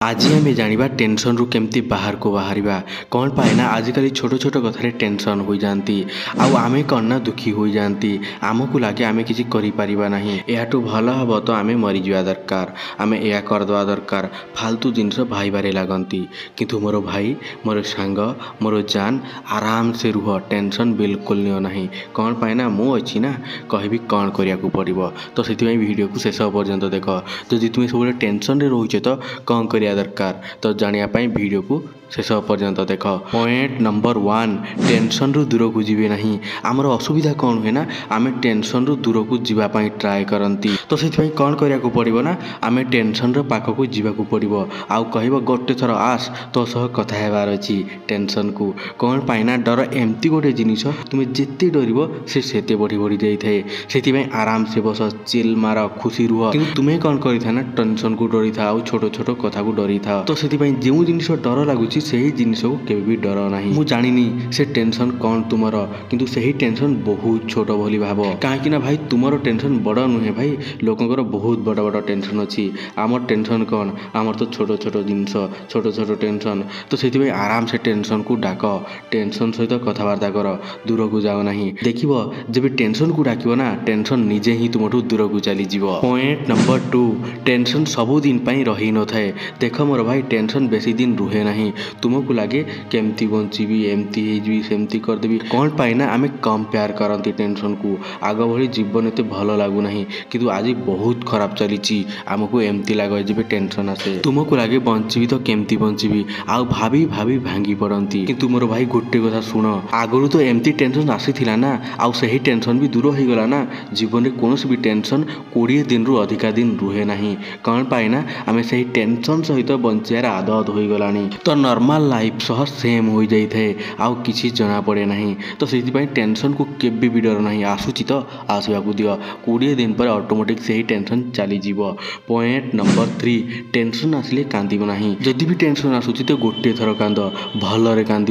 आज आम जाना टेंशन रु केमती बाहर को बाहर कौन पाए ना आजिकल छोट छोट कथार टेंशन हो जाती आमे कौन ना दुखी हो जाती आमको लगे आमे किसी करें या भल हम तो आमे मरीजा दरकार आमे या करदे दरकार फालतू जिनस भाईबारे लगती किंतु मोर भाई मोर सांग मोर जान आराम से रुह टेंशन बिल्कुल नियो नहीं कौन पाए ना मु अच्छी ना कहबी कौन करिया पड़ो तो से वीडियो को शेष पर्यंत देख जदि तुम्हें सब टेंशन रे रोचे तो कौन करिया दरकार तो जानापी वीडियो को शेष पर्यंत देख। पॉइंट नंबर 1 टेंशन रु दूर को जीवे नहीं आमर असुविधा कौन हुए ना आमे टेंशन रु दूर को जीवाई ट्राए करती तो से कौन करिया पड़ो ना आमे टेंशन पाख को जीवाक पड़ो आउ कह गोटे थर आस तो सह कथा हेबार अच्छी टेंशन को कौन पाए ना डर एमती गोटे जिनिस तुम्हें जिते डर से बढ़ी बढ़ी जाए से आराम से बस चिल मार खुशी रुह कि तुम्हें कौन कर ना टेंशन को डरी था छोट छोट कथा को डरी था तो से जो जिनिस डर लगुच से जिनिस को केवे भी डर ना मुझे जानी से टेंशन कौन तुमर किंतु से टेंशन बहुत छोट बोली भाव कहीं भाई तुमर टेंशन बड़ नुहे भाई लोकंर बहुत बड़ बड़ टेंशन अच्छी आमर टेंशन कौन आमर तो छोट छोट जिनस छोट छोट टेंशन तो से आराम से टेंशन को डाक टेंशन सहित कथबार्ता कर दूर को जाओ ना देख जब टेंशन को डाक ना टेंशन निजे ही तुमठू दूर को चली जीव। पॉइंट नंबर 2 टेंशन सबुदिन रही न थाए देख मोर भाई टेंशन बेसी दिन रुहे ना तुमको लगे केमती बंची एमती सेमती करदेवी कौन पाए ना आमे कंपेयर करती टेंशन को आग भली जीवन एत भल लगुना किंतु आज बहुत खराब चली आमको एमती लगे जब टेंशन आसे तुमको लगे बंची तो केमती बंची आउ भाभी भाभी भांगी पड़ती किंतु मोर भाई गोटे कथा शुण आगु तो एमती टेंशन आसी ना आउ सही टेंशन भी दूर हो गला ना जीवन में कौन भी टेंशन 20 दिन रु अधिका दिन रुहे ना कौन पाए ना आमे सही टेंशन सहित बंचार आदत हो गला तो नॉर्मल लाइफ सह सेम हो जाए आउ किसी जना पड़े ना तो से टेंशन को केबे भी डर ना आसूची तो आसवाक दियो 20 दिन पर ऑटोमेटिक से ही टेंशन चली जीव। पॉइंट नंबर 3 टेंशन आसिले कांद ना जदि भी टेंशन आसूची तो गोटे थर कांद भलरे कांद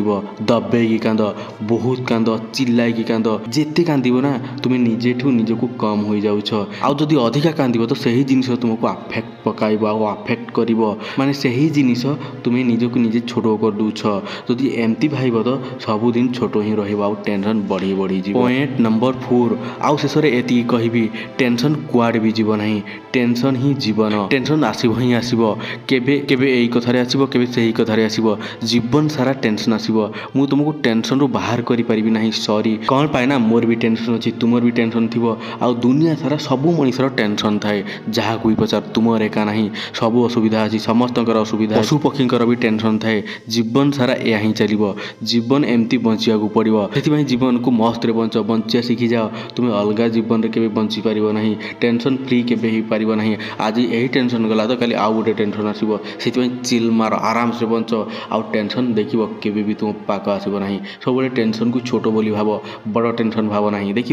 दबेगी कांद बहुत कांद चिल्लाइकी कांद जेते कांद ना तुम्हें निजे ठू निजक कम हो जाऊछ आउ जदि अधिका कांद तो सही जिनिस तुमको आफेक्ट पकाइब आफेक्ट कर माने सही जिनिस तुम्हें निजक निजे छोट कर दूछ जदि एमती भाव तो सबुदिन छोट ही रहा टेंशन बढ़ी बढ़ी जी। पॉइंट नंबर 4 आउ शेष में एति कहबी टेंशन कुआड़ भी जीव ना टेंशन ही जीवन टेंशन आसब ही आसब केबे केबे यही कथार आसब केबे सही कथार आसब जीवन सारा टेंशन आसब मु तुमको टेंशन रु बाहर करि परिबी नाही सॉरी कौन पाए ना मोर भी टेंशन अच्छी तुमर भी टेंशन थी आउ दुनिया सारा सबू मनुष्यर टेंशन थाए जहाँ कोई पचार तुमर एका नहीं सबू असुविधा अच्छी समस्त असुविधा पशु पक्षी भी टेंशन थाए जीवन सारा या ही चलो जीवन एमती बंचा पड़ो से जीवन को मस्त बंच बंचा शिखी जाओ तुम्हें अलग जीवन में केवे बंची पार ना टेंशन फ्री केवे हो पार ना आज यही टेंशन गला तो कल आउ गोटे टेंशन आसो से चिल मार आराम से बंच आउ टेंशन देख केवे भी तुम पाक आसब ना सब टेंशन को छोट बोली भाव बड़ टेंशन भाव ना देख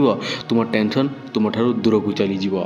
तुम टेंशन तुम ठार दूर को चली जीव।